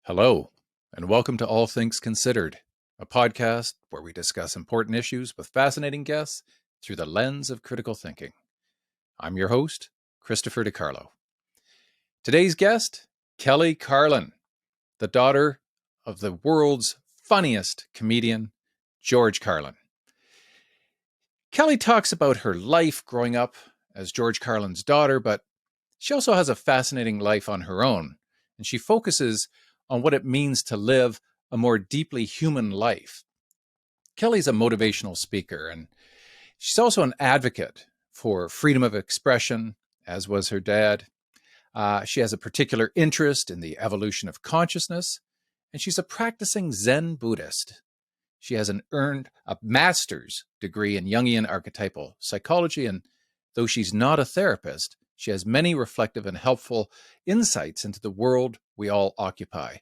Hello, and welcome to All Things Considered, a podcast where we discuss important issues with fascinating guests through the lens of critical thinking. I'm your host, Christopher DiCarlo. Today's guest, Kelly Carlin, the daughter of the world's funniest comedian, George Carlin. Kelly talks about her life growing up as George Carlin's daughter, but she also has a fascinating life on her own, and she focuses on what it means to live a more deeply human life. Kelly's a motivational speaker, and she's also an advocate for freedom of expression, as was her dad. She has a particular interest in the evolution of consciousness, and she's a practicing Zen Buddhist. She has earned a master's degree in Jungian archetypal psychology, and though she's not a therapist, she has many reflective and helpful insights into the world we all occupy.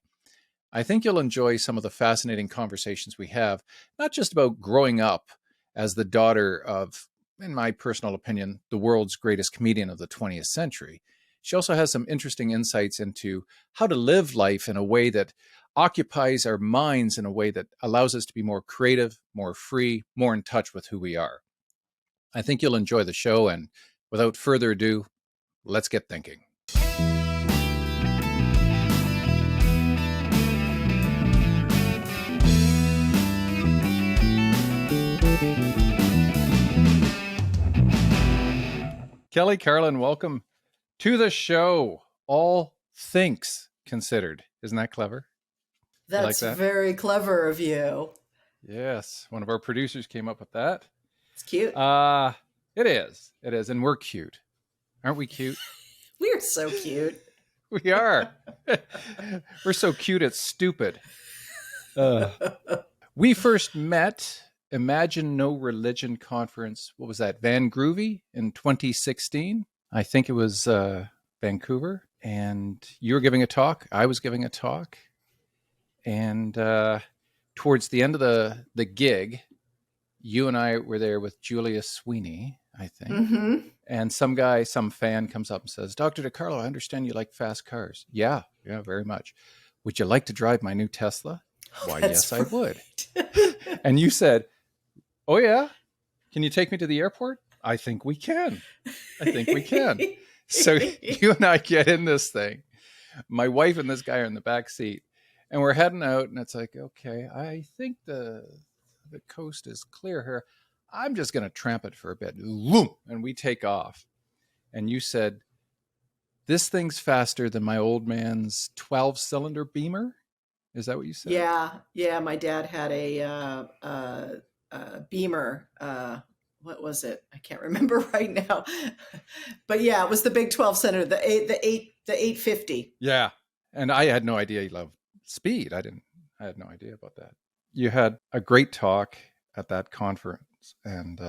I think you'll enjoy some of the fascinating conversations we have, not just about growing up as the daughter of, in my personal opinion, the world's greatest comedian of the 20th century. She also has some interesting insights into how to live life in a way that occupies our minds in a way that allows us to be more creative, more free, more in touch with who we are. I think you'll enjoy the show, and without further ado, let's get thinking. Kelly Carlin, welcome to the show. All Things Considered. Isn't that clever? That's like that? Very clever of you. Yes. One of our producers came up with that. It's cute. It is. It is. And we're cute. Aren't we cute? We are so cute. We are. We're so cute, it's stupid. We first met Imagine No Religion conference. What was that? Vancouver in 2016. I think it was Vancouver. And you were giving a talk. I was giving a talk. And towards the end of the gig, you and I were there with Julia Sweeney, I think. Mm-hmm. And some fan comes up and says, Dr. DiCarlo, I understand you like fast cars. Yeah, very much. Would you like to drive my new Tesla? Why, yes, right. I would. And you said, oh, yeah? Can you take me to the airport? I think we can. So you and I get in this thing. My wife and this guy are in the back seat. And we're heading out. And it's like, okay, I think the coast is clear here. I'm just going to tramp it for a bit. And we take off. And you said, this thing's faster than my old man's 12-cylinder Beamer? Is that what you said? Yeah. My dad had a Beamer. What was it? I can't remember right now. But yeah, it was the big 12-cylinder, the 850. Yeah. And I had no idea you loved speed. I had no idea about that. You had a great talk at that conference. And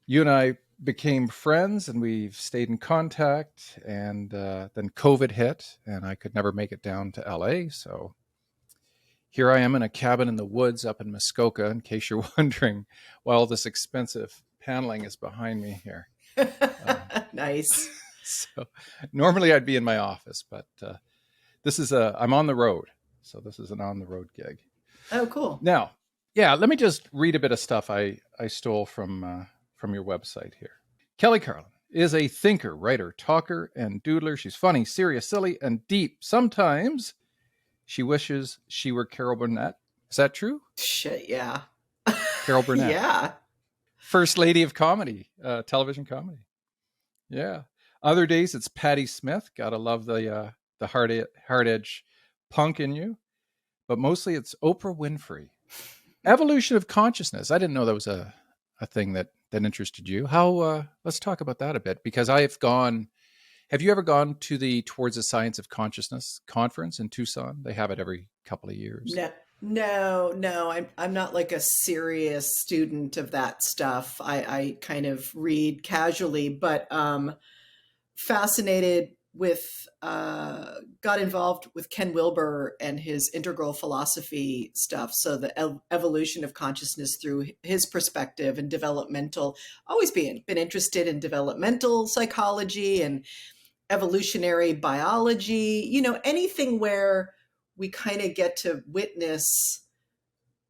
you and I became friends, and we've stayed in contact. And then COVID hit, and I could never make it down to LA. So here I am in a cabin in the woods up in Muskoka, in case you're wondering why all this expensive paneling is behind me here. Nice. So normally I'd be in my office, but I'm on the road. So this is an on the road gig. Oh, cool. Now, yeah, let me just read a bit of stuff I stole from your website here. Kelly Carlin is a thinker, writer, talker, and doodler. She's funny, serious, silly, and deep. Sometimes she wishes she were Carol Burnett. Is that true? Shit, yeah. Carol Burnett. Yeah. First lady of comedy, television comedy. Yeah. Other days it's Patti Smith. Gotta love the hard edge punk in you. But mostly it's Oprah Winfrey. Evolution of consciousness. I didn't know that was a thing that interested you. How? Let's talk about that a bit, because Have you ever gone to the Towards the Science of Consciousness conference in Tucson? They have it every couple of years. No. I'm not like a serious student of that stuff. I kind of read casually, but fascinated with, got involved with Ken Wilber and his integral philosophy stuff. So the evolution of consciousness through his perspective and developmental, always been interested in developmental psychology and evolutionary biology, anything where we kind of get to witness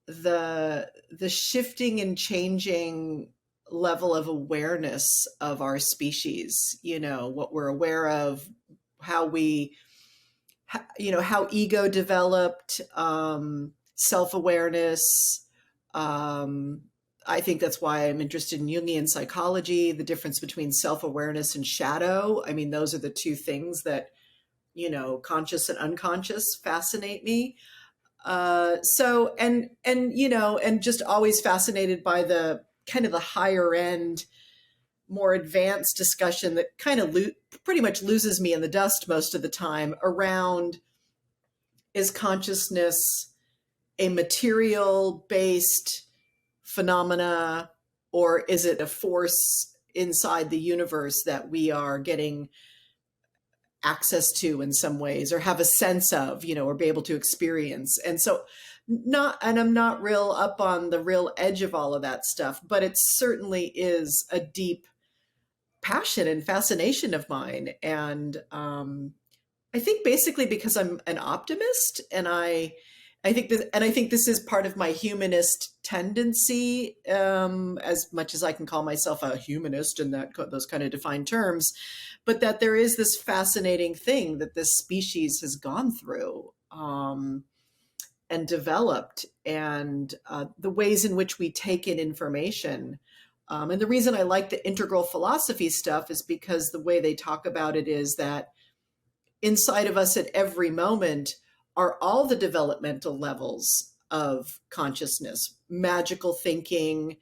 the shifting and changing level of awareness of our species, what we're aware of, how we, how ego developed, self-awareness. I think that's why I'm interested in Jungian psychology, the difference between self-awareness and shadow. I mean, those are the two things that, conscious and unconscious fascinate me. So, and just always fascinated by the kind of the higher end, more advanced discussion that kind of pretty much loses me in the dust most of the time around, is consciousness a material based phenomena, or is it a force inside the universe that we are getting access to in some ways, or have a sense of, or be able to experience? And so I'm not real up on the real edge of all of that stuff, but it certainly is a deep passion and fascination of mine. And I think basically because I'm an optimist, and I think this is part of my humanist tendency, as much as I can call myself a humanist in those kind of defined terms, but that there is this fascinating thing that this species has gone through, and developed, and the ways in which we take in information. And the reason I like the integral philosophy stuff is because the way they talk about it is that inside of us at every moment are all the developmental levels of consciousness: magical thinking,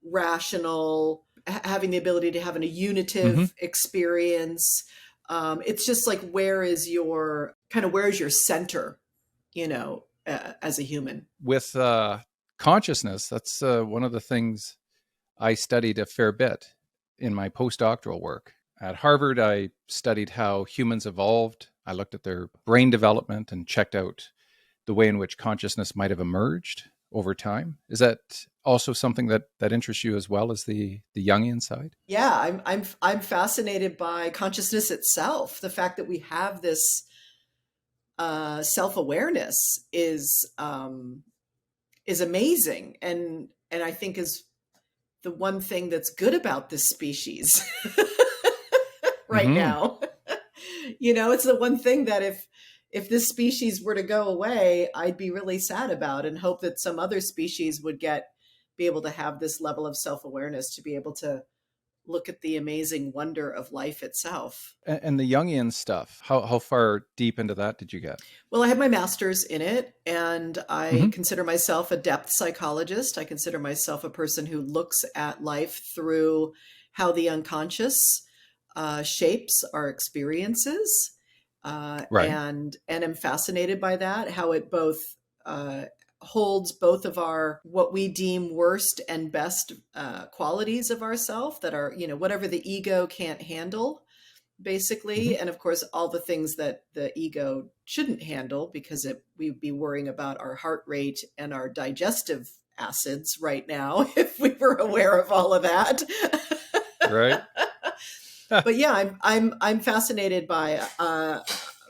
rational, having the ability to have a unitive experience. It's just like, where's your center, as a human? With consciousness, that's one of the things I studied a fair bit in my postdoctoral work. At Harvard, I studied how humans evolved. I looked at their brain development and checked out the way in which consciousness might have emerged over time. Is that also something that interests you as well as the Jungian side? Yeah, I'm fascinated by consciousness itself. The fact that we have this self-awareness is amazing, and I think is the one thing that's good about this species right now. It's the one thing that if this species were to go away, I'd be really sad about, and hope that some other species would be able to have this level of self-awareness to be able to look at the amazing wonder of life itself. And the Jungian stuff, how far deep into that did you get? Well, I have my master's in it, and I consider myself a depth psychologist. I consider myself a person who looks at life through how the unconscious shapes our experiences. Right. And am fascinated by that, how it both holds both of our, what we deem worst and best qualities of ourself, that are, whatever the ego can't handle, basically. And of course, all the things that the ego shouldn't handle, because we'd be worrying about our heart rate and our digestive acids right now if we were aware of all of that. Right. But yeah, I'm fascinated by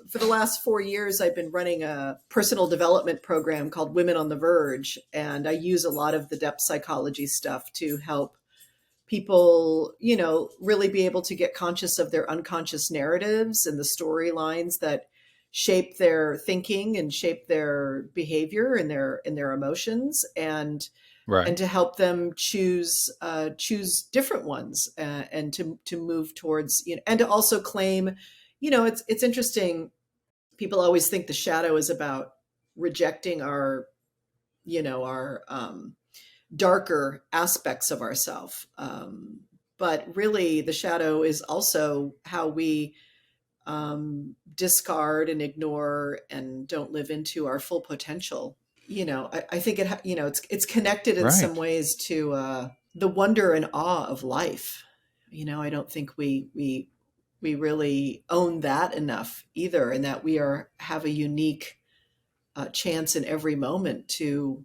for the last 4 years, I've been running a personal development program called Women on the Verge. And I use a lot of the depth psychology stuff to help people, really be able to get conscious of their unconscious narratives and the storylines that shape their thinking and shape their behavior and their emotions, and to help them choose different ones, and to move towards, and to also claim, it's interesting. People always think the shadow is about rejecting our darker aspects of ourself. But really, the shadow is also how we discard and ignore and don't live into our full potential. I think it's connected in some ways to the wonder and awe of life. I don't think we really own that enough either, and that we have a unique chance in every moment to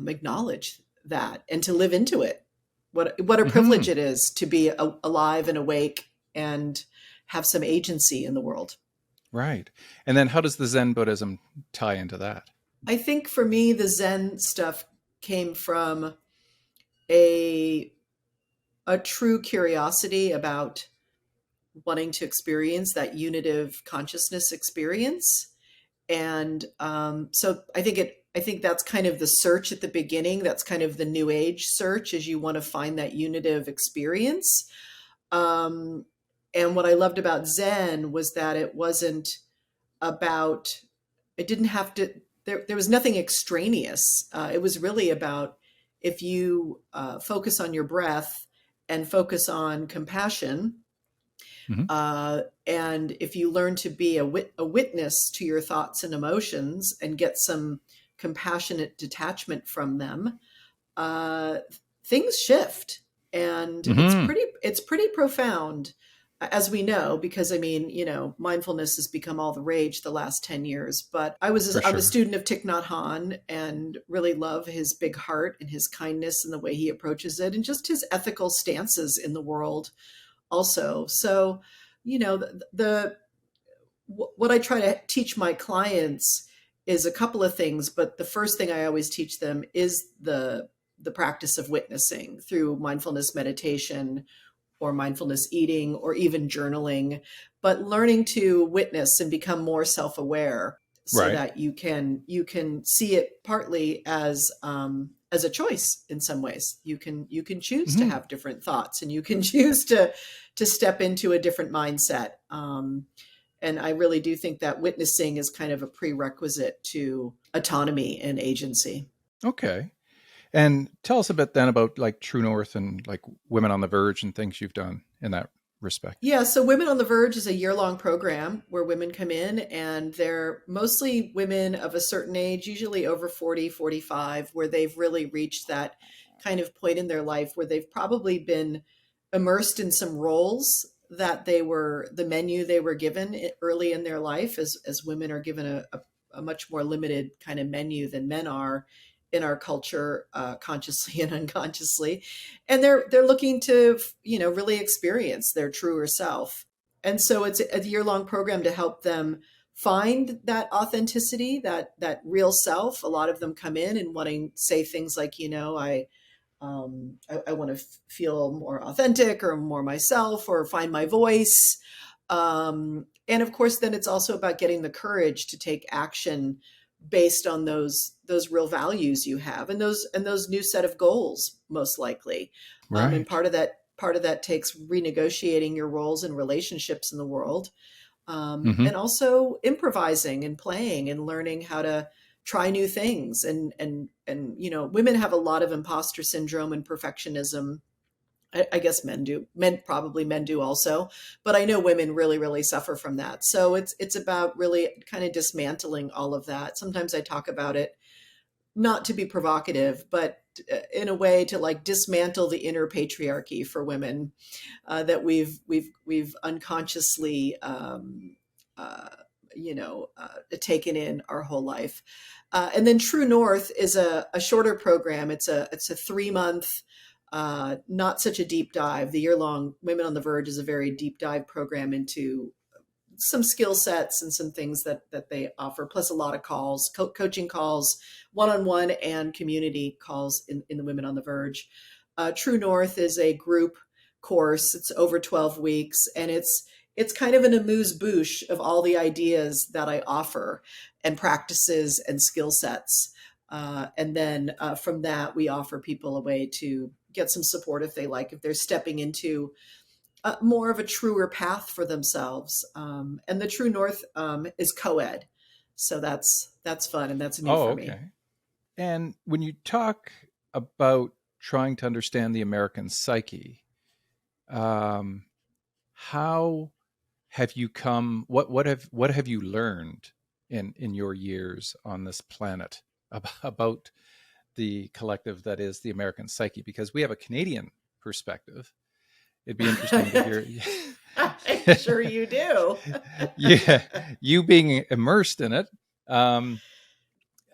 acknowledge that and to live into it. What a privilege it is to be alive and awake and have some agency in the world. Right. And then how does the Zen Buddhism tie into that? I think for me, the Zen stuff came from a a true curiosity about wanting to experience that unitive consciousness experience. And so I think that's kind of the search at the beginning. That's kind of the new age search, as you want to find that unitive experience. Um, and what I loved about Zen was that it wasn't about, it didn't have to, there was nothing extraneous. It was really about, if you focus on your breath and focus on compassion, Mm-hmm. and if you learn to be a witness to your thoughts and emotions and get some compassionate detachment from them, uh, things shift, and Mm-hmm. it's pretty profound, as we know, because I mean, mindfulness has become all the rage the last 10 years. But For I'm a sure. student of Thich Nhat Hanh and really love his big heart and his kindness and the way he approaches it and just his ethical stances in the world also. So, the what I try to teach my clients is a couple of things, but the first thing I always teach them is the practice of witnessing through mindfulness meditation or mindfulness eating or even journaling, but learning to witness and become more self-aware so Right. that you can see it partly as a choice. In some ways you can choose to Mm-hmm. have different thoughts, and you can choose to step into a different mindset. And I really do think that witnessing is kind of a prerequisite to autonomy and agency. Okay. And tell us a bit then about like True North and like Women on the Verge and things you've done in that respect. Yeah, so Women on the Verge is a year-long program where women come in, and they're mostly women of a certain age, usually over 40, 45, where they've really reached that kind of point in their life where they've probably been immersed in some roles that the menu they were given early in their life, as women are given a much more limited kind of menu than men are in our culture, consciously and unconsciously. And they're looking to really experience their truer self. And so it's a year-long program to help them find that authenticity, that real self. A lot of them come in and wanting to say things like, I want to feel more authentic or more myself or find my voice. And of course, then it's also about getting the courage to take action based on those real values you have, and those new set of goals, most likely. And Right. part of that takes renegotiating your roles and relationships in the world, Mm-hmm. and also improvising and playing and learning how to try new things. And women have a lot of imposter syndrome and perfectionism. I guess men do. Men do also, but I know women really, really suffer from that. So it's about really kind of dismantling all of that. Sometimes I talk about it not to be provocative, but in a way to like dismantle the inner patriarchy for women, that we've unconsciously uh, taken in our whole life. And then True North is a shorter program. It's a 3 month, not such a deep dive. The year long Women on the Verge is a very deep dive program into some skill sets and some things that they offer, plus a lot of calls, coaching calls, one-on-one and community calls in the Women on the Verge. True North is a group course. It's over 12 weeks, and it's kind of an amuse-bouche of all the ideas that I offer and practices and skill sets. And then from that, we offer people a way to get some support if they like, if they're stepping into more of a truer path for themselves. And the True North is co-ed, so that's fun and that's new Oh, for me. okay. And when you talk about trying to understand the American psyche, um, how have you come? What have you learned in your years on this planet about the collective that is the American psyche? Because we have a Canadian perspective. It'd be interesting to hear. I'm sure you do. Yeah, you being immersed in it. Um,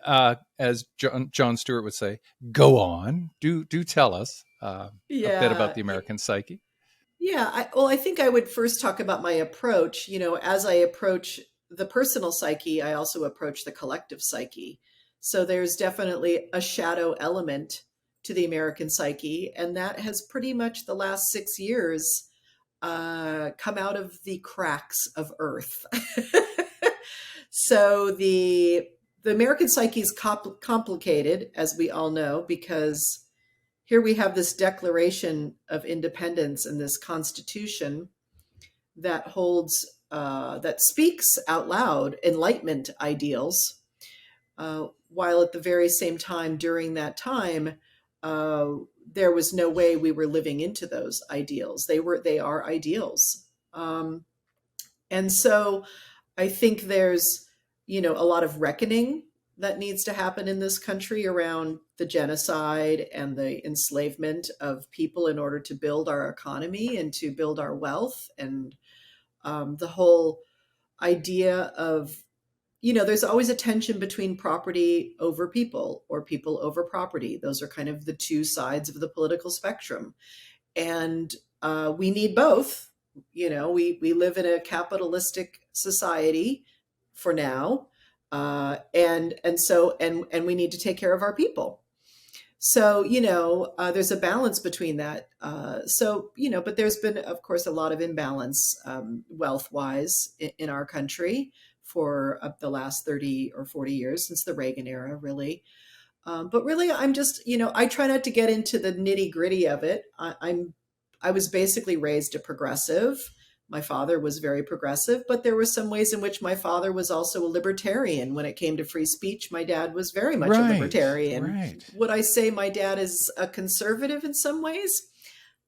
as John Stewart would say, go on, do tell us a bit about Yeah. the American psyche. Yeah, well, I think I would first talk about my approach. As I approach the personal psyche, I also approach the collective psyche. So there's definitely a shadow element to the American psyche, and that has pretty much the last 6 years come out of the cracks of Earth. So the American psyche is complicated, as we all know, because here we have this Declaration of Independence and this Constitution that holds that speaks out loud Enlightenment ideals, while at the very same time during that time uh, there was no way we were living into those ideals. They are ideals, and so I think there's, a lot of reckoning that needs to happen in this country around the genocide and the enslavement of people in order to build our economy and to build our wealth, and the whole idea of, there's always a tension between property over people or people over property. Those are kind of the two sides of the political spectrum. And we need both. We live in a capitalistic society for now. And we need to take care of our people. So, there's a balance between that. But there's been, of course, a lot of imbalance wealth wise in our country for the last 30 or 40 years, since the Reagan era, really. But really, I'm just, I try not to get into the nitty gritty of it. I was basically raised a progressive. My father was very progressive, but there were some ways in which my father was also a libertarian. When it came to free speech, my dad was very much a Right, libertarian. right. Would I say my dad is a conservative in some ways?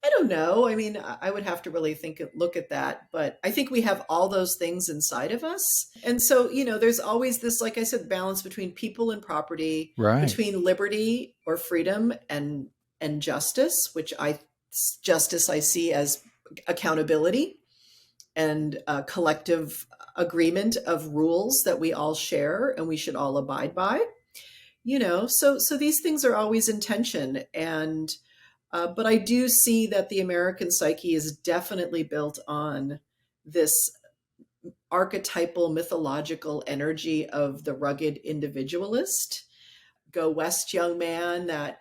I don't know. I mean, I would have to really look at that. But I think we have all those things inside of us. And so, there's always this, like I said, balance between people and property, Right. between liberty or freedom and justice, justice I see as accountability and a collective agreement of rules that we all share and we should all abide by. So these things are always in tension. And but I do see that the American psyche is definitely built on this archetypal mythological energy of the rugged individualist. Go west, young man. That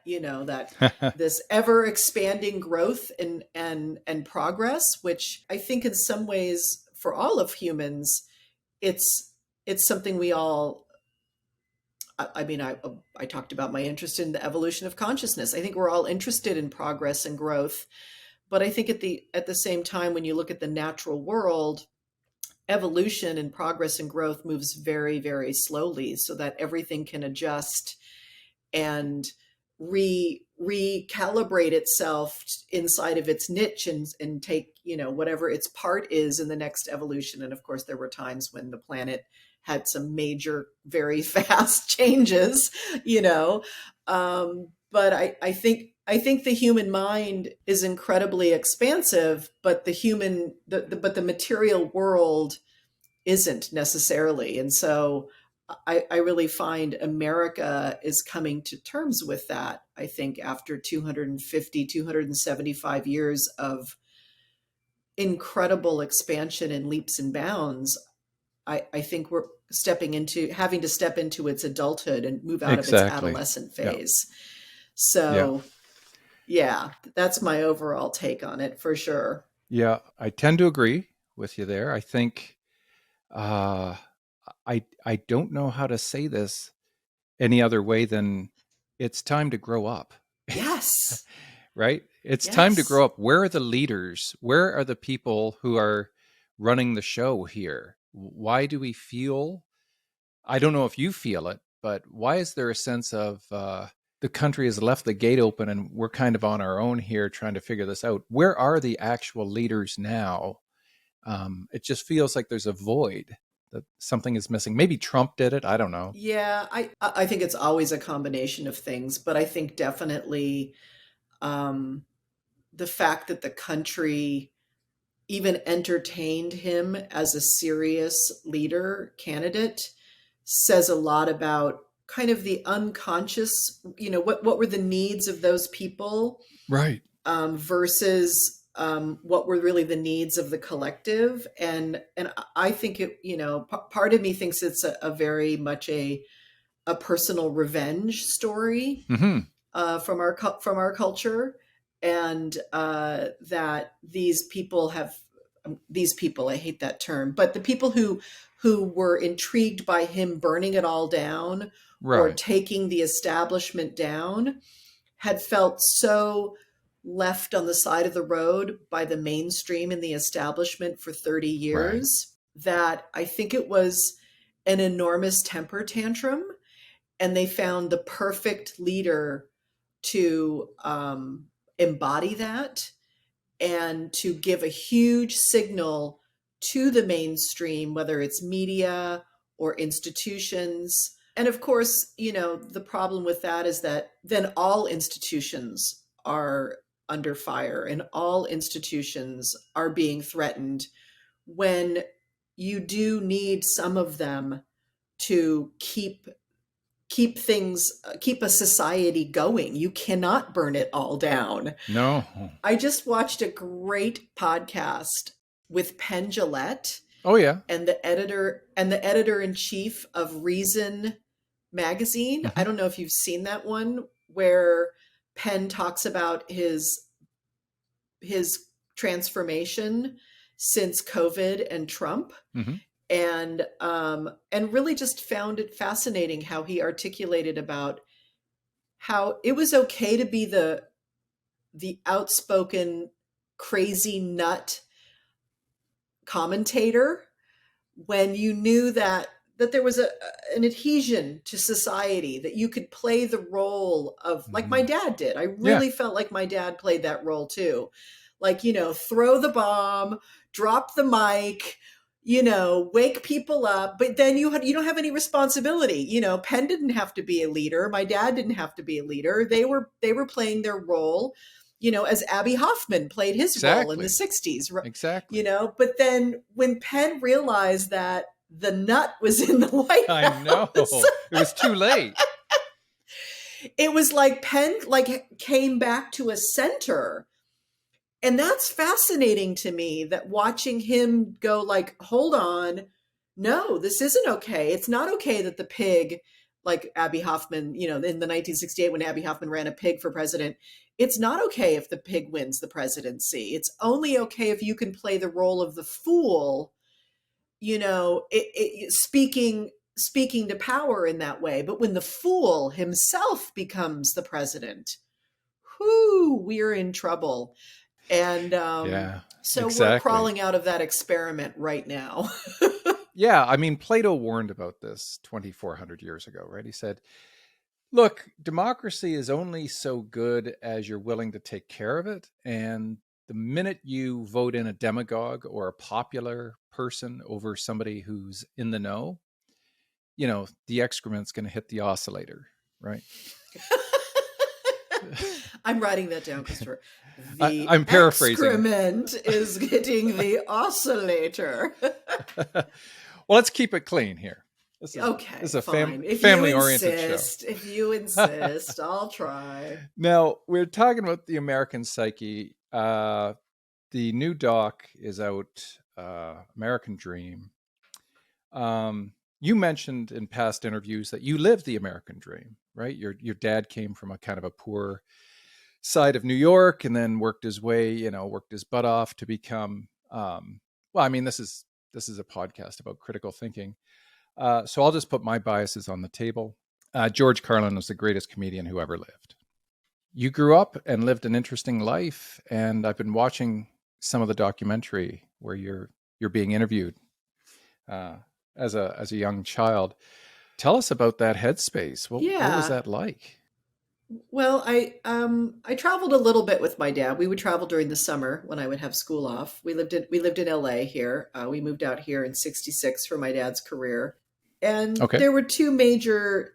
this ever expanding growth and progress, which I think in some ways for all of humans, it's something we all. I mean, I talked about my interest in the evolution of consciousness. I think we're all interested in progress and growth, but I think at the same time, when you look at the natural world, evolution and progress and growth moves very, very slowly, so that everything can adjust and recalibrate itself inside of its niche and take, whatever its part is in the next evolution. And of course, there were times when the planet had some major, very fast changes, but I think the human mind is incredibly expansive, but the material world isn't necessarily. And so I really find America is coming to terms with that. I think after 250, 275 years of incredible expansion and leaps and bounds, I think we're having to step into its adulthood and move out of its Exactly. adolescent Yeah. phase. Yeah. So, yeah, that's my overall take on it for sure. Yeah. I tend to agree with you there. I think uh, I don't know how to say this any other way than it's time to grow up. Yes. Right? It's time to Yes. grow up. Where are the leaders? Where are the people who are running the show here? Why do we feel? I don't know if you feel it, but why is there a sense of the country has left the gate open and we're kind of on our own here trying to figure this out? Where are the actual leaders now? It just feels like there's a void, that something is missing. Maybe Trump did it. I don't know. Yeah, I think it's always a combination of things, but I think definitely um, the fact that the country even entertained him as a serious leader candidate says a lot about kind of the unconscious, what were the needs of those people Right. versus what were really the needs of the collective. And I think it, part of me thinks it's a very much a personal revenge story Hmm. from our culture, and that these people, I hate that term, but the people who were intrigued by him burning it all down or Right. taking the establishment down had felt so left on the side of the road by the mainstream and the establishment for 30 Right. years that I think it was an enormous temper tantrum, and they found the perfect leader to embody that and to give a huge signal to the mainstream, whether it's media or institutions. And of course, the problem with that is that then all institutions are under fire and all institutions are being threatened when you do need some of them to keep a society going. You cannot burn it all down. No. I just watched a great podcast with Penn Jillette Oh, yeah. and the editor in chief of Reason magazine. I Hmm. don't know if you've seen that one, where Penn talks about his transformation since COVID and Trump, Hmm. and really just found it fascinating how he articulated about how it was okay to be the outspoken crazy nut commentator when you knew that there was an adhesion to society, that you could play the role of, like my Hmm. dad did. I Yeah. really felt like my dad played that role too. Like, throw the bomb, drop the mic, wake people up, but then you don't have any responsibility. Penn didn't have to be a leader. My dad didn't have to be a leader. They were playing their role, as Abby Hoffman played his role in the Exactly. 60s. Exactly. But then when Penn realized that the nut was in the White I House, know. It was too late. it was like Penn came back to a center. And that's fascinating to me, that watching him go like, hold on, no, this isn't okay. It's not okay that the pig, like Abby Hoffman, in the 1968 when Abby Hoffman ran a pig for president, it's not okay if the pig wins the presidency. It's only okay if you can play the role of the fool, speaking to power in that way. But when the fool himself becomes the president, whoo, we're in trouble. And Yeah. so we're Exactly. crawling out of that experiment right now. Yeah. I mean, Plato warned about this 2,400 years ago, right? He said, look, democracy is only so good as you're willing to take care of it. And the minute you vote in a demagogue or a popular person over somebody who's in the know, the excrement's going to hit the oscillator, right? I'm writing that down, Christopher. The I'm paraphrasing. excrement is hitting the oscillator. Well, let's keep it clean here. This is Okay, a fine. If you family-oriented show. insist, I'll try. Now, we're talking about the American psyche. The new doc is out, American Dream. You mentioned in past interviews that you lived the American dream, right? Your dad came from a kind of a poor side of New York and then worked his butt off to become. Well, I mean, this is a podcast about critical thinking, so I'll just put my biases on the table. George Carlin was the greatest comedian who ever lived. You grew up and lived an interesting life, and I've been watching some of the documentary where you're being interviewed as a young child. Tell us about that headspace. What was Yeah. that like? Well, I traveled a little bit with my dad. We would travel during the summer when I would have school off. We lived in LA here. We moved out here in '66 for my dad's career, and Okay. there were two major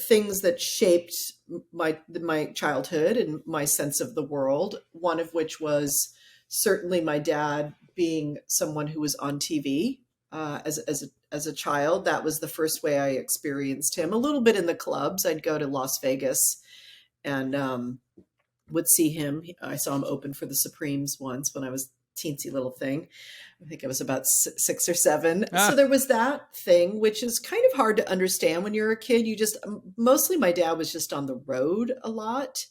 things that shaped my childhood and my sense of the world. One of which was certainly my dad being someone who was on TV as a child. That was the first way I experienced him. A little bit in the clubs. I'd go to Las Vegas and would see him. I saw him open for the Supremes once when I was teensy little thing. I think I was about 6 or 7. So Ah, there was that thing, which is kind of hard to understand when you're a kid. You just, mostly my dad was just on the road a lot.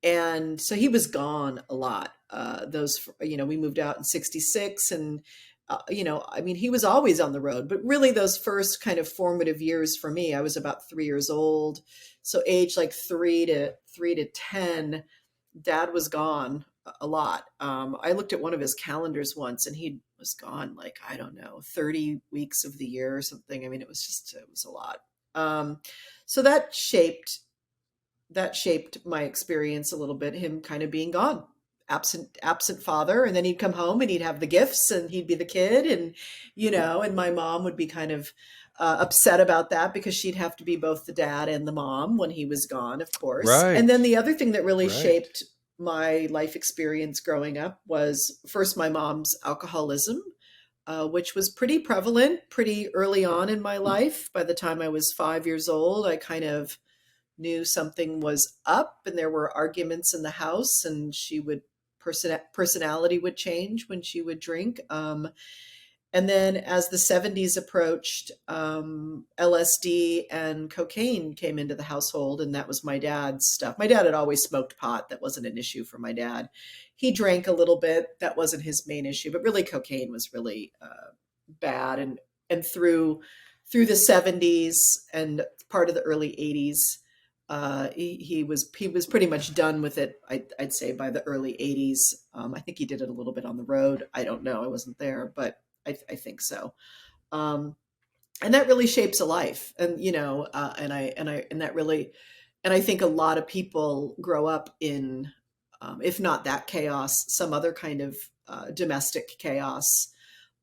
And so he was gone a lot. We moved out in 66 and, I mean, he was always on the road, but really those first kind of formative years for me, I was about 3 years old. So age like 3 to 10, dad was gone a lot. I looked at one of his calendars once and he was gone like, I don't know, 30 weeks of the year or something. I mean, it was a lot. So that shaped my experience a little bit, him kind of being gone, absent father. And then he'd come home and he'd have the gifts and he'd be the kid. And my mom would be kind of upset about that because she'd have to be both the dad and the mom when he was gone, of course. And then right, the other thing that really right. shaped my life experience growing up was first my mom's alcoholism, which was pretty prevalent pretty early on in my life. By the time I was 5 years old, I kind of knew something was up and there were arguments in the house, and she would personality would change when she would drink. And then as the 70s approached, LSD and cocaine came into the household, and that was my dad's stuff. My dad had always smoked pot. That wasn't an issue for my dad. He drank a little bit. That wasn't his main issue, but really cocaine was really bad. And through the 70s and part of the early 80s, he was pretty much done with it. I'd say by the early 80s. I think he did it a little bit on the road. I don't know. I wasn't there, but I think so. Um, and that really shapes a life. And I think a lot of people grow up in, if not that chaos, some other kind of domestic chaos,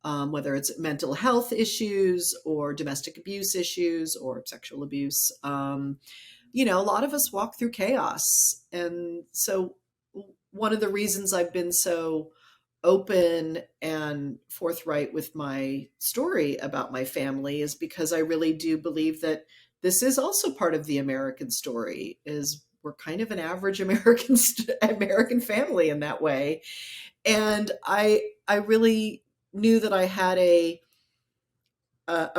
whether it's mental health issues or domestic abuse issues or sexual abuse. A lot of us walk through chaos. And so, one of the reasons I've been so open and forthright with my story about my family is because I really do believe that this is also part of the American story. Is we're kind of an average American family in that way. And I really knew that I had a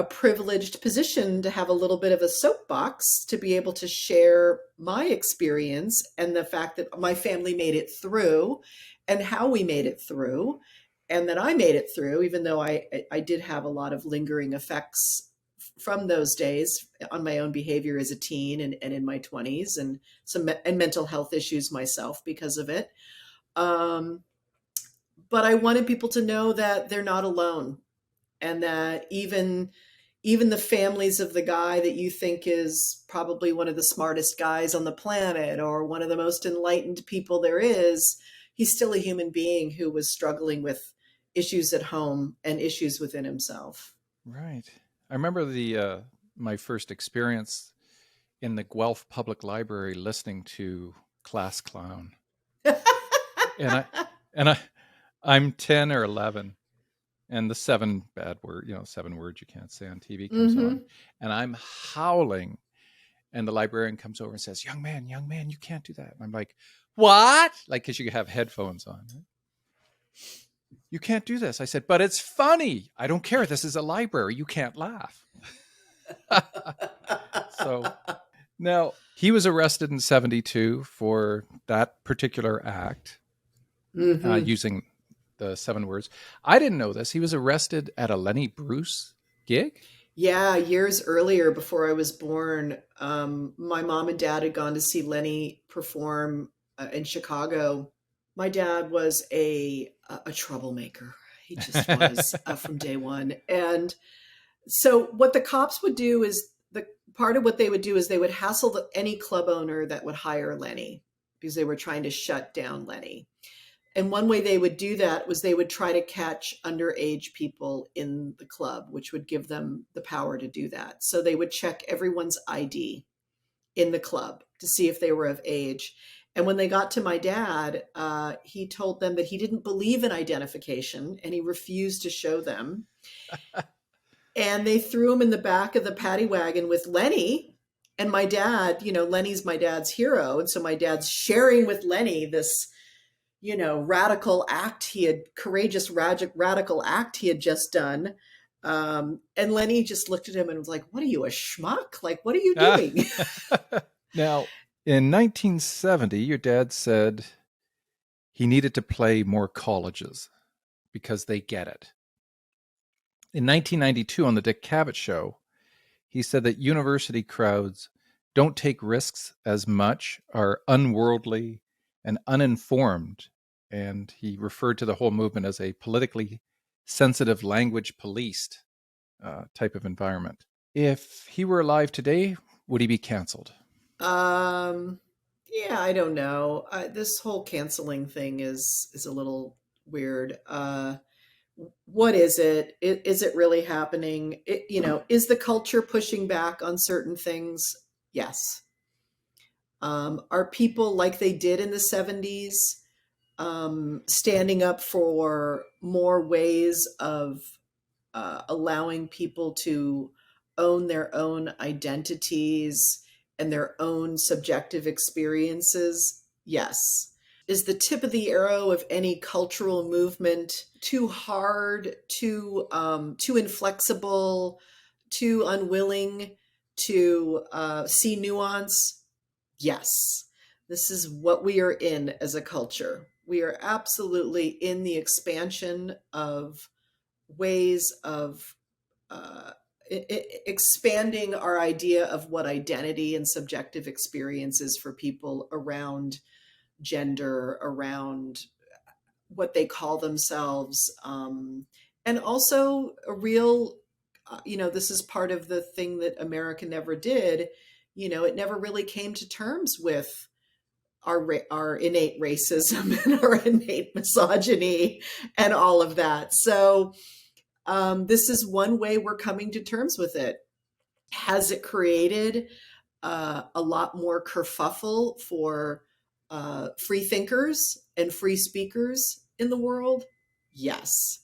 privileged position to have a little bit of a soapbox to be able to share my experience and the fact that my family made it through and how we made it through, and that I made it through, even though I did have a lot of lingering effects from those days on my own behavior as a teen and in my 20s, and and mental health issues myself because of it. Um, but I wanted people to know that they're not alone, and that even the families of the guy that you think is probably one of the smartest guys on the planet or one of the most enlightened people there is, he's still a human being who was struggling with issues at home and issues within himself. Right. I remember the my first experience in the Guelph Public Library listening to Class Clown. And I I'm 10 or 11, and the seven words you can't say on TV comes on, Hmm. and I'm howling, and the librarian comes over and says, young man, you can't do that." And I'm like, "What?" Like, cuz you have headphones on. Right? "You can't do this." I said, "But it's funny." "I don't care. This is a library. You can't laugh." So now he was arrested in 72 for that particular act, Hmm. using the seven words. I didn't know this. He was arrested at a Lenny Bruce gig. Yeah, years earlier, before I was born, my mom and dad had gone to see Lenny perform in Chicago. My dad was a troublemaker. He just was from day one. And so what the cops would do is the part of what they would do is they would hassle any club owner that would hire Lenny because they were trying to shut down Lenny. And one way they would do that was they would try to catch underage people in the club, which would give them the power to do that. So they would check everyone's ID in the club to see if they were of age. And when they got to my dad, he told them that he didn't believe in identification and he refused to show them. And they threw him in the back of the paddy wagon with Lenny. And my dad, Lenny's my dad's hero. And so my dad's sharing with Lenny this, radical act courageous, radical act he had just done. And Lenny just looked at him and was like, "What are you, a schmuck? Like, what are you Ah. doing?" Now, in 1970, your dad said he needed to play more colleges because they get it. In 1992, on the Dick Cavett Show, he said that university crowds don't take risks as much, are unworldly and uninformed. And he referred to the whole movement as a politically sensitive, language policed type of environment. If he were alive today, would he be canceled? Um, yeah, I don't know. This whole canceling thing is a little weird. What is it? Is it really happening? Is the culture pushing back on certain things? Yes. Are people like they did in the 70s standing up for more ways of allowing people to own their own identities and their own subjective experiences? Yes. Is the tip of the arrow of any cultural movement too hard, too inflexible, too unwilling to see nuance? Yes. This is what we are in as a culture. We are absolutely in the expansion of ways of uh, expanding our idea of what identity and subjective experience is for people around gender, around what they call themselves, and also a real, this is part of the thing that America never did. It never really came to terms with our innate racism and our innate misogyny and all of that. So this is one way we're coming to terms with it. Has it created a lot more kerfuffle for free thinkers and free speakers in the world? Yes.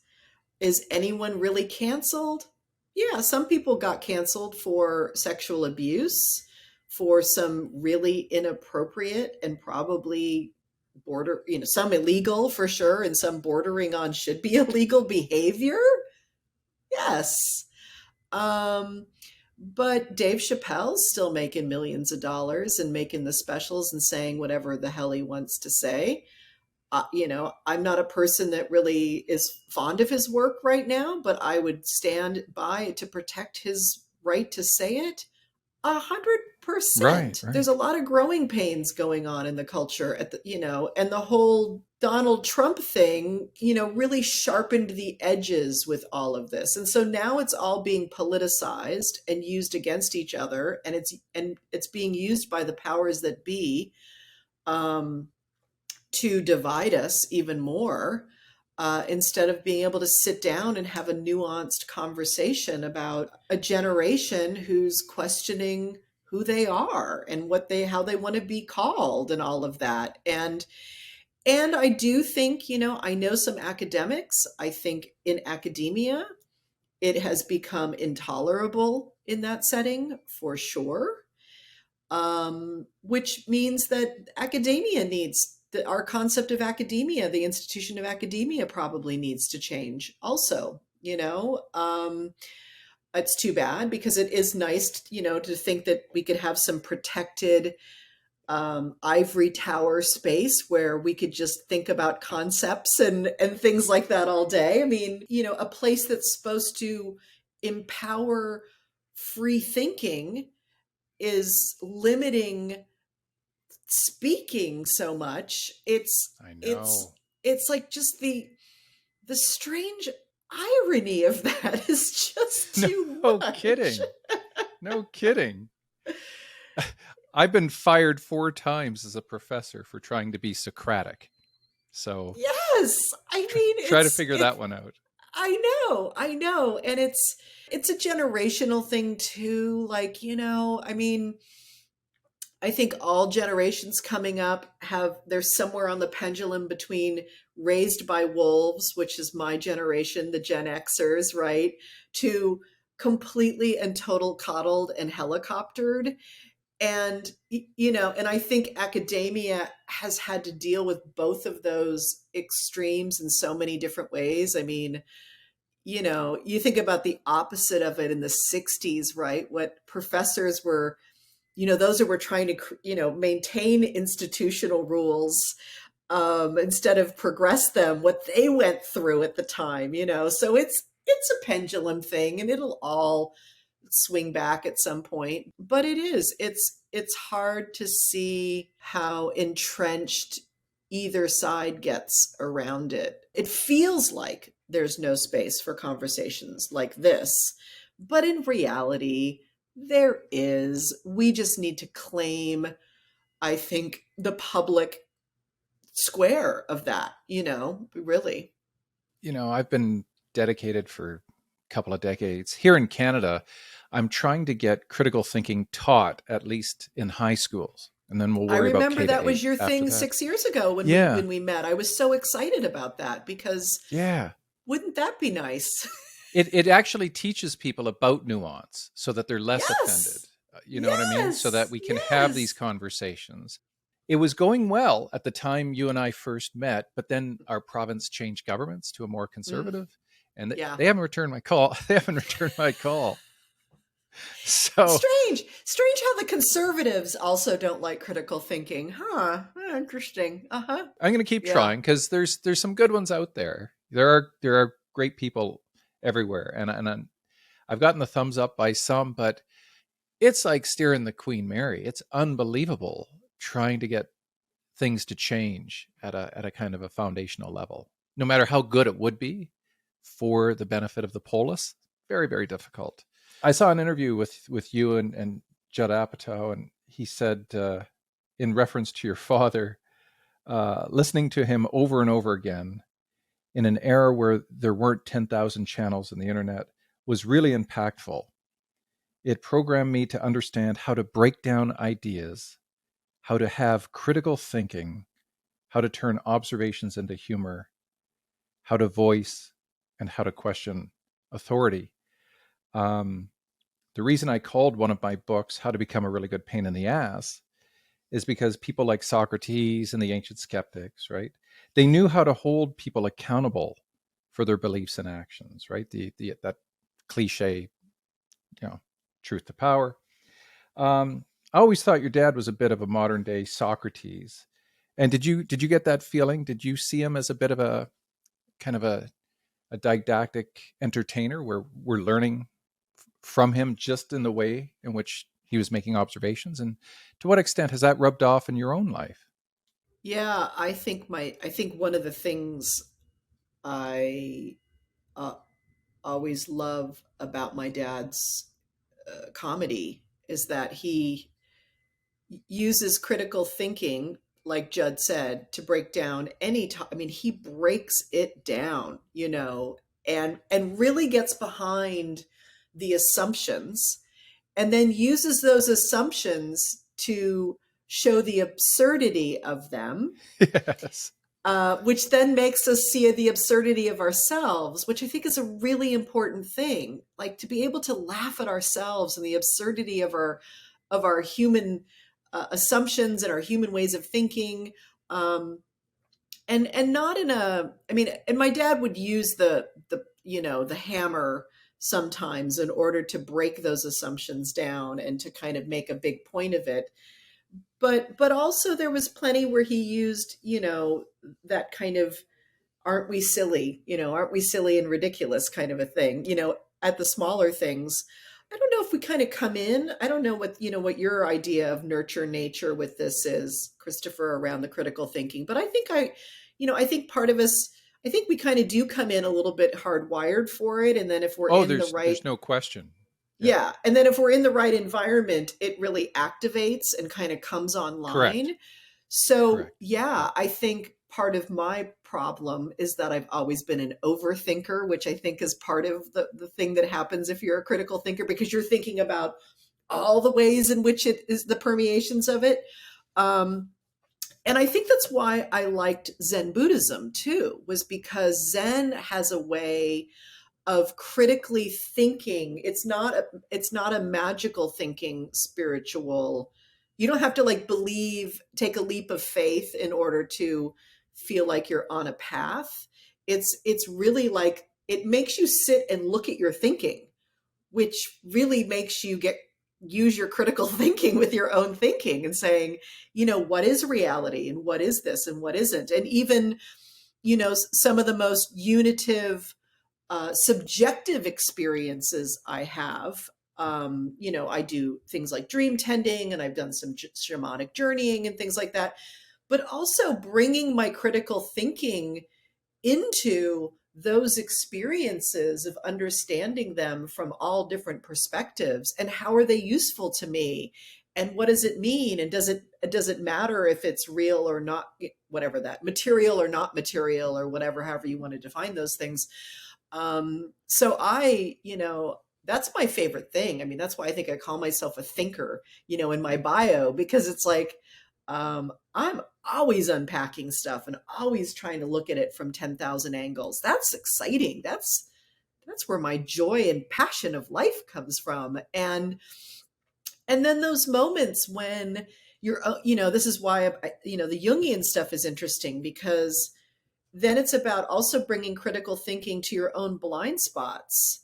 Is anyone really canceled? Yeah, some people got canceled for sexual abuse, for some really inappropriate and probably some illegal for sure, and some bordering on should be illegal behavior. Yes. Um, but Dave Chappelle's still making millions of dollars and making the specials and saying whatever the hell he wants to say. I'm not a person that really is fond of his work right now, but I would stand by to protect his right to say it 100%. Right, right. There's a lot of growing pains going on in the culture and the whole Donald Trump thing, really sharpened the edges with all of this. And so now it's all being politicized and used against each other. And it's being used by the powers that be, to divide us even more, instead of being able to sit down and have a nuanced conversation about a generation who's questioning who they are and how they want to be called and all of that. And I do think, I know some academics. I think in academia it has become intolerable in that setting for sure, which means that academia needs our concept of academia, the institution of academia probably needs to change also. It's too bad because it is nice, to think that we could have some protected ivory tower space where we could just think about concepts and things like that all day. I mean, a place that's supposed to empower free thinking is limiting speaking so much. I It's know. it's like just the strange irony of that is just too No much. kidding. No kidding. I've been fired 4 times as a professor for trying to be Socratic. So Yes, I mean try to figure that one out. I know, and it's a generational thing too. Like, I mean, I think all generations coming up they're somewhere on the pendulum between raised by wolves, which is my generation, the Gen Xers, right, to completely and total coddled and helicoptered. And and I think academia has had to deal with both of those extremes in so many different ways. I mean, you think about the opposite of it in the 60s, right? What professors were, those who were trying to maintain institutional rules, instead of progress them, what they went through at the time. So it's a pendulum thing, and it'll all swing back at some point. But it's hard to see how entrenched either side gets around it. It feels like there's no space for conversations like this, but in reality there is. We just need to claim, I think, the public square of that, really. I've been dedicated for a couple of decades. Here in Canada, I'm trying to get critical thinking taught, at least in high schools. And then we'll I worry about remember K to that was 8 your after thing that. 6 years ago when we Yeah. when we met. I was so excited about that because Yeah. wouldn't that be nice? It actually teaches people about nuance so that they're less offended. Yes. You know what I mean? So that Yes. we can have these Yes. conversations. It was going well at the time you and I first met, but then our province changed governments to a more Mm, conservative, and yeah. they haven't returned my call. They haven't returned my call. So Strange how the conservatives also don't like critical thinking. Huh. Interesting. Uh-huh. I'm going to keep Yeah. trying because there's some good ones out there. There are great people everywhere, and I've gotten the thumbs up by some, but it's like steering the Queen Mary. It's unbelievable trying to get things to change at a kind of a foundational level. No matter how good it would be for the benefit of the polis, very, very difficult. I saw an interview with you and Judd Apatow, and he said, in reference to your father, listening to him over and over again in an era where there weren't 10,000 channels in the internet was really impactful. It programmed me to understand how to break down ideas, how to have critical thinking, how to turn observations into humor, how to voice, and how to question authority. Um, the reason I called one of my books How to Become a Really Good Pain in the Ass is because people like Socrates and the ancient skeptics, right? They knew how to hold people accountable for their beliefs and actions, right? The that cliche, truth to power. I always thought your dad was a bit of a modern day Socrates. And did you get that feeling? Did you see him as a bit of a kind of a didactic entertainer where we're learning from him just in the way in which he was making observations? And to what extent has that rubbed off in your own life? Yeah, I think one of the things I uh, always love about my dad's comedy is that he uses critical thinking, like Judd said, to break down any time. I mean, he breaks it down, and really gets behind the assumptions, and then uses those assumptions to show the absurdity of them, Yes. which then makes us see the absurdity of ourselves, which I think is a really important thing. Like to be able to laugh at ourselves and the absurdity of our human assumptions and our human ways of thinking. And not in a, I mean, and my dad would use the hammer sometimes in order to break those assumptions down and to kind of make a big point of it. But also there was plenty where he used, that kind of aren't we silly and ridiculous kind of a thing, at the smaller things. I don't know if we kind of come in. I don't know what your idea of nurture nature with this is, Christopher, around the critical thinking. But I think part of us, I think we kind of do come in a little bit hardwired for it. And then if we're Oh, in the there's right, no question. Yeah. yeah. And then if we're in the right environment, it really activates and kind of comes Correct. online. So, Correct. Yeah. yeah, I think part of my problem is that I've always been an overthinker, which I think is part of the thing that happens if you're a critical thinker, because you're thinking about all the ways in which it is the permeations of it. Um, and I think that's why I liked Zen Buddhism too, was because Zen has a way of critically thinking. It's not a magical thinking spiritual you don't have to like take a leap of faith in order to feel like you're on a path. It's really like it makes you sit and look at your thinking, which really makes you use your critical thinking with your own thinking and saying, what is reality and what is this and what isn't? And even, some of the most unitive, subjective experiences I have. I do things like dream tending, and I've done some shamanic journeying and things like that, but also bringing my critical thinking into those experiences of understanding them from all different perspectives, and how are they useful to me, and what does it mean, and does it matter if it's real or not, whatever that, material or not material, or whatever, however you want to define those things. So that's my favorite thing. I mean, that's why I think I call myself a thinker, in my bio, because it's like, I'm always unpacking stuff and always trying to look at it from 10,000 angles. That's exciting. That's where my joy and passion of life comes from. And then those moments when this is why, the Jungian stuff is interesting, because then it's about also bringing critical thinking to your own blind spots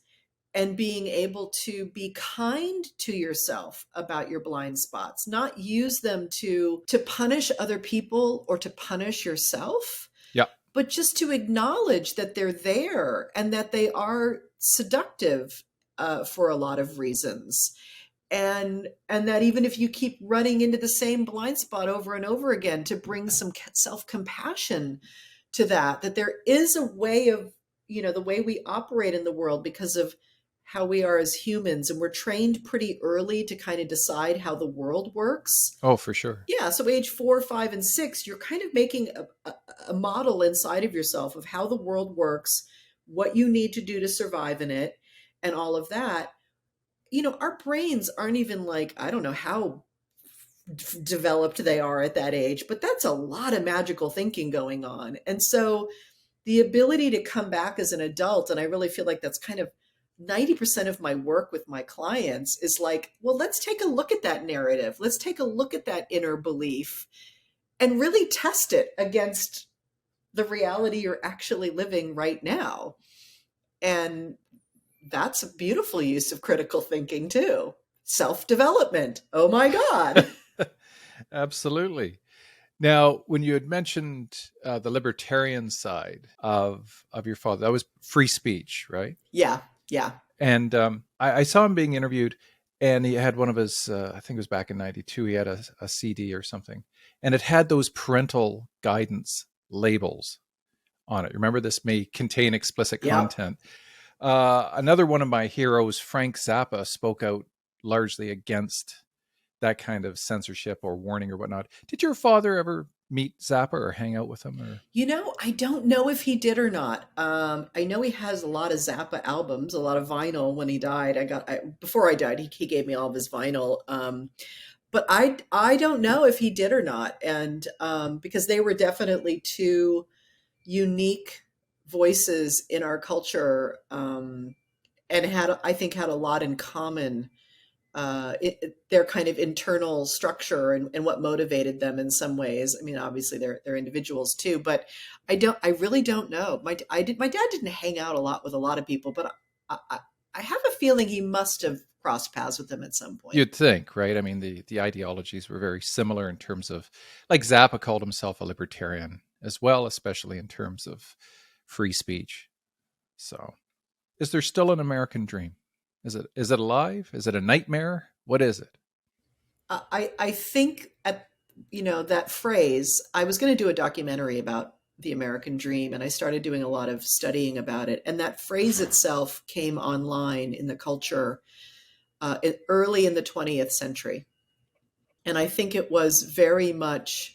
and being able to be kind to yourself about your blind spots, not use them to punish other people or to punish yourself, Yeah. but just to acknowledge that they're there and that they are seductive, for a lot of reasons. And that even if you keep running into the same blind spot over and over again, to bring some self-compassion to that there is a way of, the way we operate in the world, because of how we are as humans, and we're trained pretty early to kind of decide how the world works. Oh, for sure. Yeah, so age 4, 5, and 6, you're kind of making a model inside of yourself of how the world works, what you need to do to survive in it, and all of that. Our brains aren't even like, I don't know how developed they are at that age, but that's a lot of magical thinking going on. And so the ability to come back as an adult, and I really feel like that's kind of 90% of my work with my clients, is like, well, let's take a look at that narrative. Let's take a look at that inner belief and really test it against the reality you're actually living right now. And that's a beautiful use of critical thinking too. Self-development. Oh my God. Absolutely. Now, when you had mentioned the libertarian side of your father, that was free speech, right? Yeah. Yeah. And I saw him being interviewed, and he had one of his, I think it was back in '92, he had a CD or something, and it had those parental guidance labels on it. Remember, this may contain explicit Yep. content. Another one of my heroes, Frank Zappa, spoke out largely against that kind of censorship or warning or whatnot. Did your father ever meet Zappa or hang out with him? Or I don't know if he did or not. I know he has a lot of Zappa albums, a lot of vinyl. When he died, before I died, he gave me all of his vinyl. But I don't know if he did or not, and because they were definitely two unique voices in our culture, and I think had a lot in common, their kind of internal structure, and what motivated them in some ways. I mean, obviously they're individuals too, but I really don't know. My dad didn't hang out a lot with a lot of people, but I have a feeling he must have crossed paths with them at some point. you'd think, right? I mean, the ideologies were very similar in terms of, like Zappa called himself a libertarian as well, especially in terms of free speech. So, is there still an American dream? Is it alive? Is it a nightmare? What is it? I think at that phrase. I was going to do a documentary about the American dream, and I started doing a lot of studying about it. And that phrase itself came online in the culture, early in the 20th century, and I think it was very much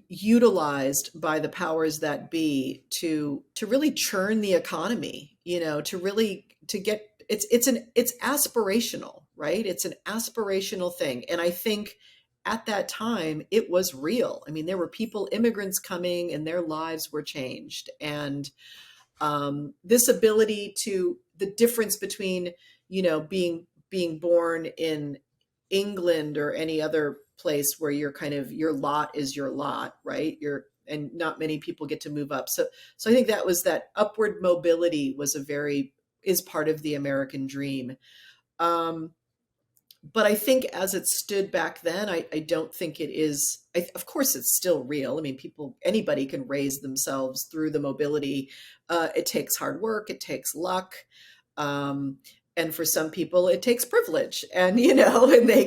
utilized by the powers that be to really churn the economy. To get it's aspirational, right? It's an aspirational thing, and I think at that time it was real. I mean, there were immigrants coming, and their lives were changed, and this ability to the difference between being born in England or any other place where you're kind of, your lot is your lot, right? And not many people get to move up. So I think that upward mobility is part of the American dream. Um, but I think as it stood back then, I don't think it is. Of course, it's still real. I mean, anybody can raise themselves through the mobility. It takes hard work, it takes luck, um, and for some people, it takes privilege. And and they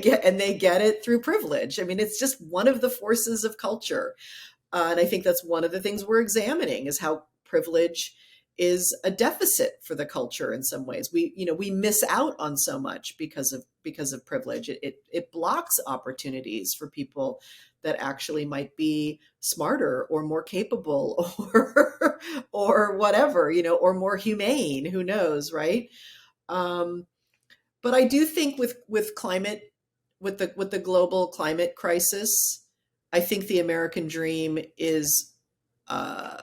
get it through privilege. I mean, it's just one of the forces of culture. And I think that's one of the things we're examining, is how privilege is a deficit for the culture in some ways. We miss out on so much because of privilege. It blocks opportunities for people that actually might be smarter or more capable or whatever, or more humane. Who knows, right? Um, but I do think with climate, with the global climate crisis, I think the American dream uh,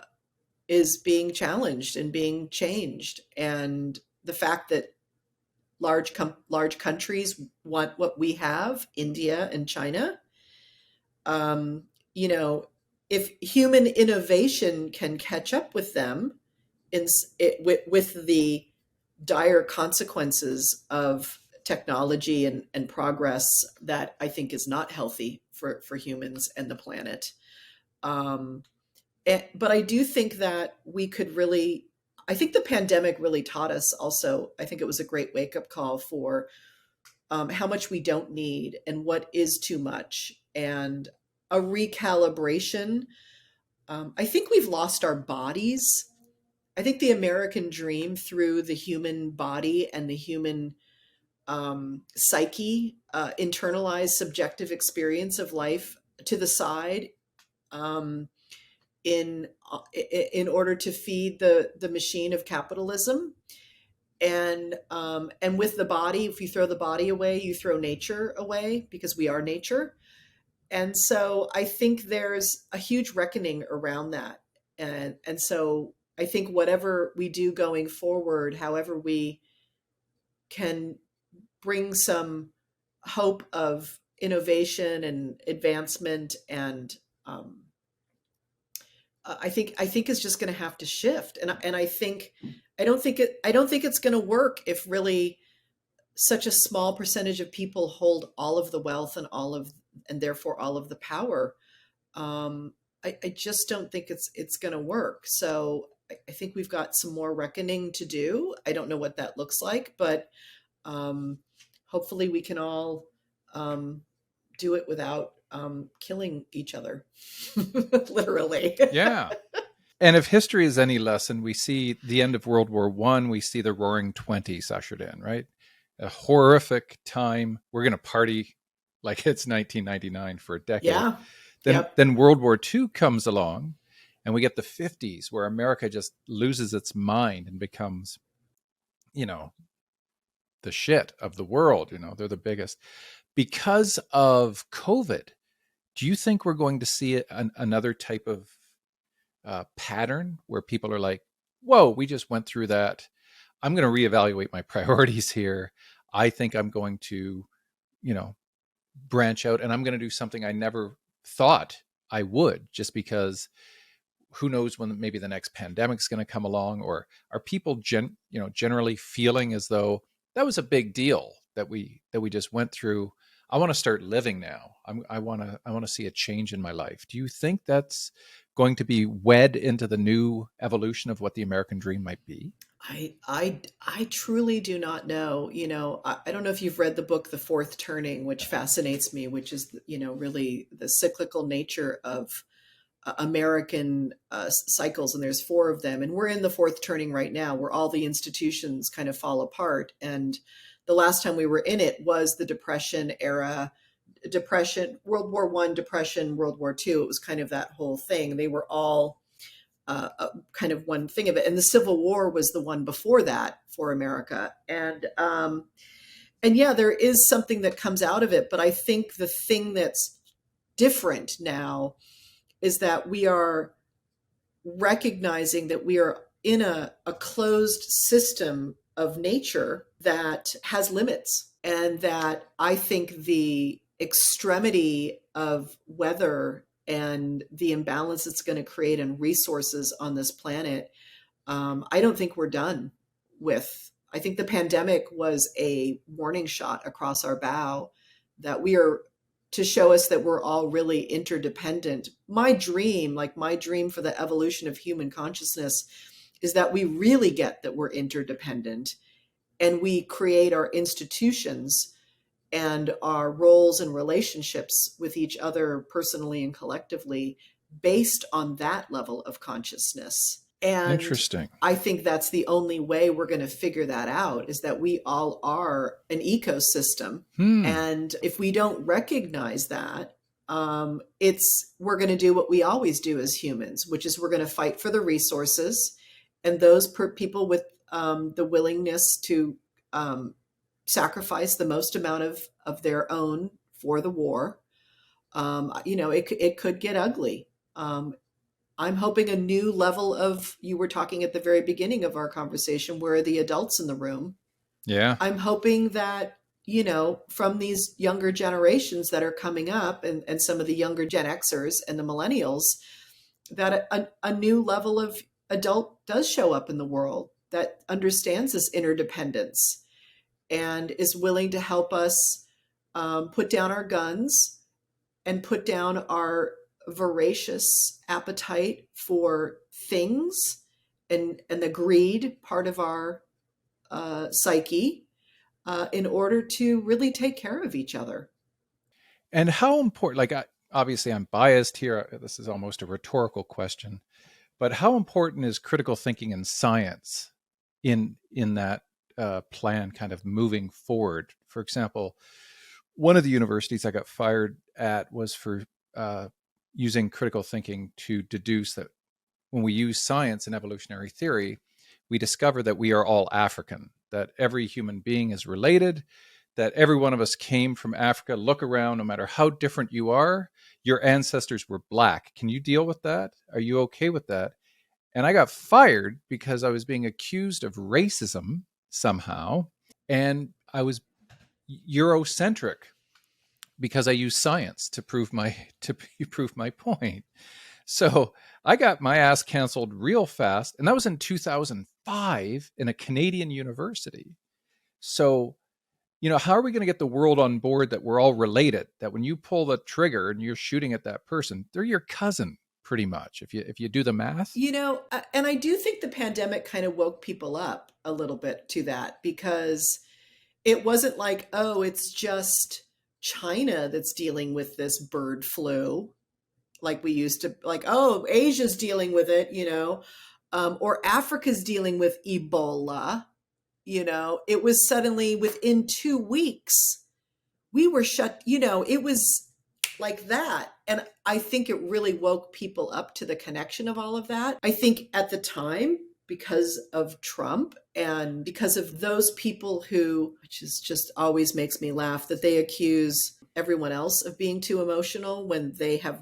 is being challenged and being changed, and the fact that large countries want what we have, India and China. Um, you know, if human innovation can catch up with them with the dire consequences of technology and progress, that I think is not healthy for humans and the planet. Um, but I do think that I think the pandemic really taught us also. I think it was a great wake up call for how much we don't need and what is too much, and a recalibration. I think we've lost our bodies. I think the American dream through the human body and the human psyche, internalized subjective experience of life to the side, um, in in order to feed the machine of capitalism. And with the body, if you throw the body away, you throw nature away, because we are nature. And so I think there's a huge reckoning around that. And so I think whatever we do going forward, however we can bring some hope of innovation and advancement, and um, I think is just going to have to shift. And I don't think it's going to work if really such a small percentage of people hold all of the wealth and therefore all of the power. Um, I just don't think it's going to work. So I think we've got some more reckoning to do. I don't know what that looks like, but um, hopefully we can all do it without killing each other, literally. Yeah. And if history is any lesson, we see the end of World War I, we see the Roaring Twenties ushered in, right? A horrific time. We're going to party like it's 1999 for a decade. Yeah. Then, Yep. then World War II comes along, and we get the 50s, where America just loses its mind and becomes, you know, the shit of the world. They're the biggest. Because of COVID, do you think we're going to see another type of pattern where people are like, whoa, we just went through that. I'm going to reevaluate my priorities here. I think I'm going to, you know, branch out, and I'm going to do something I never thought I would, just because who knows when maybe the next pandemic's going to come along. Or are people generally feeling as though that was a big deal that we just went through? I want to start living now. I want to see a change in my life. Do you think that's going to be wed into the new evolution of what the American dream might be? I truly do not know. I don't know if you've read the book The Fourth Turning, which fascinates me, which is, really the cyclical nature of American cycles, and there's four of them, and we're in the fourth turning right now, where all the institutions kind of fall apart. And the last time we were in it was the Depression era, Depression, World War One, Depression, World War Two. It was kind of that whole thing. They were all kind of one thing of it, and the Civil War was the one before that for America. And yeah, there is something that comes out of it, but I think the thing that's different now is that we are recognizing that we are in a closed system of nature that has limits, and that I think extremity of weather and the imbalance it's going to create in resources on this planet, I don't think we're done with. I think the pandemic was a warning shot across our bow that we are, to show us that we're all really interdependent. My dream for the evolution of human consciousness is that we really get that we're interdependent and we create our institutions and our roles and relationships with each other personally and collectively based on that level of consciousness. And Interesting. I think that's the only way we're going to figure that out, is that we all are an ecosystem. Hmm. And if we don't recognize that, it's we're going to do what we always do as humans, which is we're going to fight for the resources, and those people with the willingness to um, sacrifice the most amount of their own for the war. It could get ugly. I'm hoping a new level of, you were talking at the very beginning of our conversation, where are the adults in the room? Yeah. I'm hoping that, from these younger generations that are coming up, and some of the younger Gen Xers and the millennials, that a new level of adult does show up in the world that understands this interdependence and is willing to help us put down our guns and put down our voracious appetite for things, and the greed part of our psyche, in order to really take care of each other. And how important, like, obviously I'm biased here. This is almost a rhetorical question, but how important is critical thinking and science in that plan kind of moving forward? For example, one of the universities I got fired at was for using critical thinking to deduce that when we use science and evolutionary theory, we discover that we are all African, that every human being is related, that every one of us came from Africa. Look around, no matter how different you are, your ancestors were black. Can you deal with that? Are you okay with that? And I got fired because I was being accused of racism somehow. And I was Eurocentric because I used science to prove my point. So I got my ass canceled real fast, and that was in 2005 in a Canadian university. So, how are we going to get the world on board that we're all related? That when you pull the trigger and you're shooting at that person, they're your cousin, pretty much. If you do the math. And I do think the pandemic kind of woke people up a little bit to that, because it wasn't like, oh, it's just China that's dealing with this bird flu, like we used to, like, oh, Asia's dealing with it, or Africa's dealing with Ebola. It was suddenly within 2 weeks we were shut, it was like that. And I think it really woke people up to the connection of all of that. I think at the time, because of Trump and because of those people who, which is just always makes me laugh, that they accuse everyone else of being too emotional when they have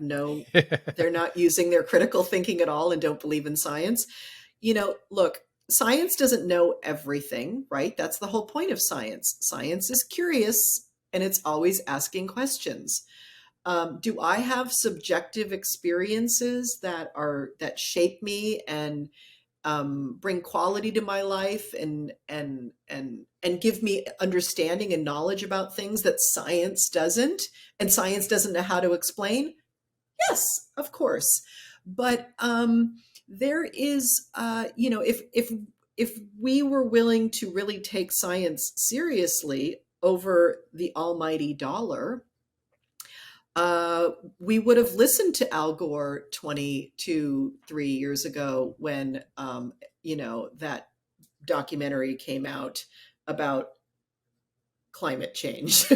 they're not using their critical thinking at all and don't believe in science. Look, science doesn't know everything, right? That's the whole point of science. Science is curious and it's always asking questions. Do I have subjective experiences that shape me and bring quality to my life, and give me understanding and knowledge about things that science doesn't, and science doesn't know how to explain? Yes, of course. But there is, if we were willing to really take science seriously over the almighty dollar, we would have listened to Al Gore 22, 3 years ago when, that documentary came out about climate change.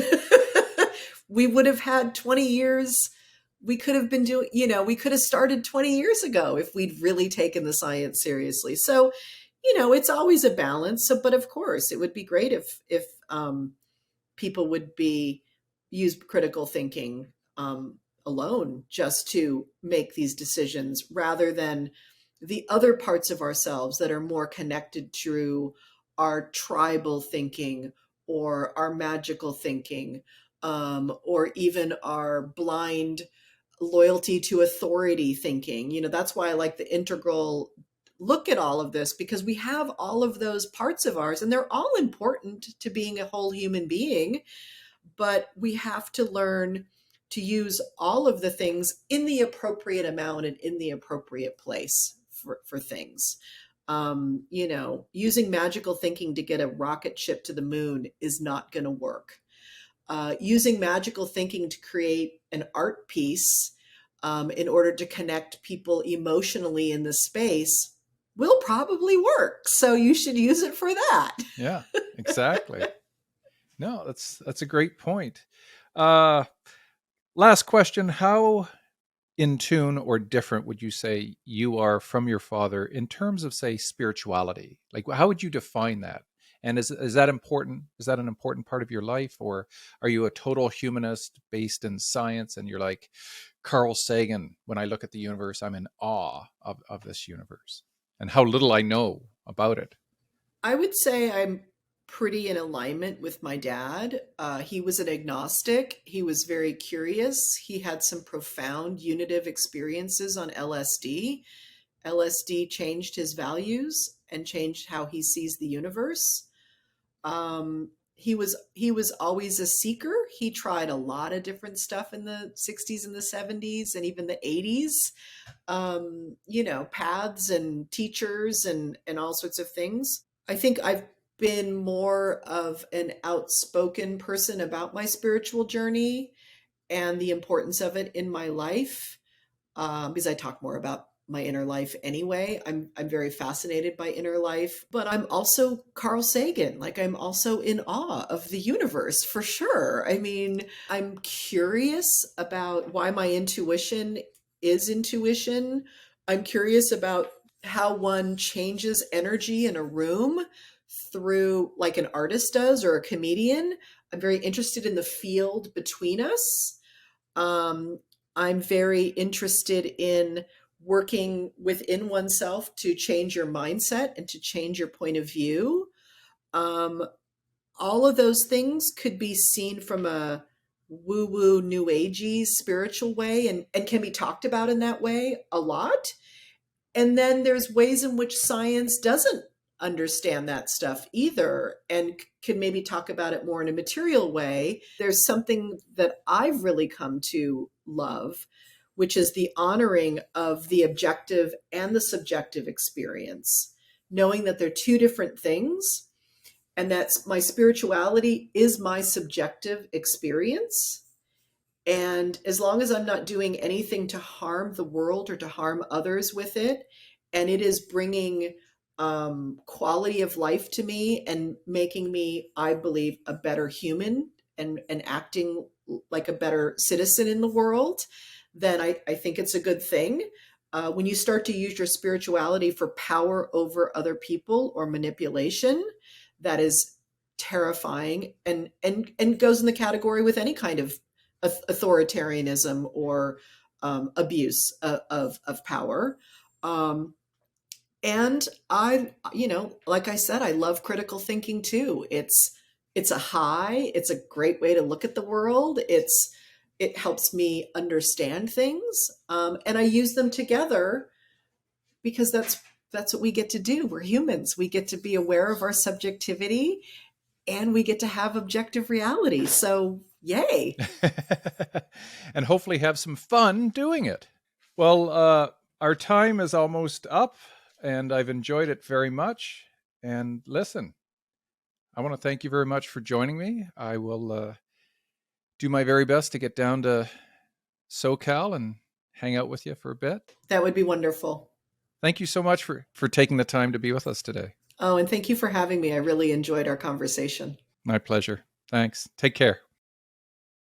We would have had 20 years. We could have been doing, we could have started 20 years ago if we'd really taken the science seriously. So, it's always a balance. So, but of course, it would be great if people would use critical thinking alone just to make these decisions, rather than the other parts of ourselves that are more connected to our tribal thinking or our magical thinking, or even our blind loyalty to authority thinking. That's why I like the integral look at all of this, because we have all of those parts of ours and they're all important to being a whole human being, but we have to learn to use all of the things in the appropriate amount and in the appropriate place for things. Using magical thinking to get a rocket ship to the moon is not going to work. Using magical thinking to create an art piece in order to connect people emotionally in the space will probably work. So you should use it for that. Yeah, exactly. No, that's a great point. Last question. How in tune or different would you say you are from your father in terms of, say, spirituality? Like, how would you define that? And is that important? Is that an important part of your life? Or are you a total humanist based in science and you're like Carl Sagan, when I look at the universe, I'm in awe of this universe and how little I know about it? I would say I'm pretty in alignment with my dad. He was an agnostic. He was very curious. He had some profound unitive experiences on LSD. LSD changed his values and changed how he sees the universe. He was always a seeker. He tried a lot of different stuff in the 60s and the 70s and even the 80s. Paths and teachers and all sorts of things. I think I've been more of an outspoken person about my spiritual journey and the importance of it in my life, because I talk more about my inner life anyway. I'm very fascinated by inner life, but I'm also Carl Sagan. Like, I'm also in awe of the universe for sure. I mean, I'm curious about why my intuition is intuition. I'm curious about how one changes energy in a room through, like an artist does or a comedian. I'm very interested in the field between us. um, I'm very interested in working within oneself to change your mindset and to change your point of view. Um, all of those things could be seen from a woo woo, new agey spiritual way, and can be talked about in that way a lot. And then there's ways in which science doesn't understand that stuff either and can maybe talk about it more in a material way. There's something that I've really come to love, which is the honoring of the objective and the subjective experience, knowing that they're two different things and that my spirituality is my subjective experience. And as long as I'm not doing anything to harm the world or to harm others with it, and it is bringing quality of life to me and making me, I believe, a better human and acting like a better citizen in the world, then I think it's a good thing. When you start to use your spirituality for power over other people or manipulation, that is terrifying and goes in the category with any kind of authoritarianism or abuse of power. Um, and like I said, I love critical thinking too. It's a high. It's a great way to look at the world. It helps me understand things, and I use them together because that's what we get to do. We're humans. We get to be aware of our subjectivity and we get to have objective reality. So, yay. And hopefully have some fun doing it. Well, our time is almost up and I've enjoyed it very much. And listen, I want to thank you very much for joining me. I will do my very best to get down to SoCal and hang out with you for a bit. That would be wonderful. Thank you so much for taking the time to be with us today. Oh, and thank you for having me. I really enjoyed our conversation. My pleasure. Thanks. Take care.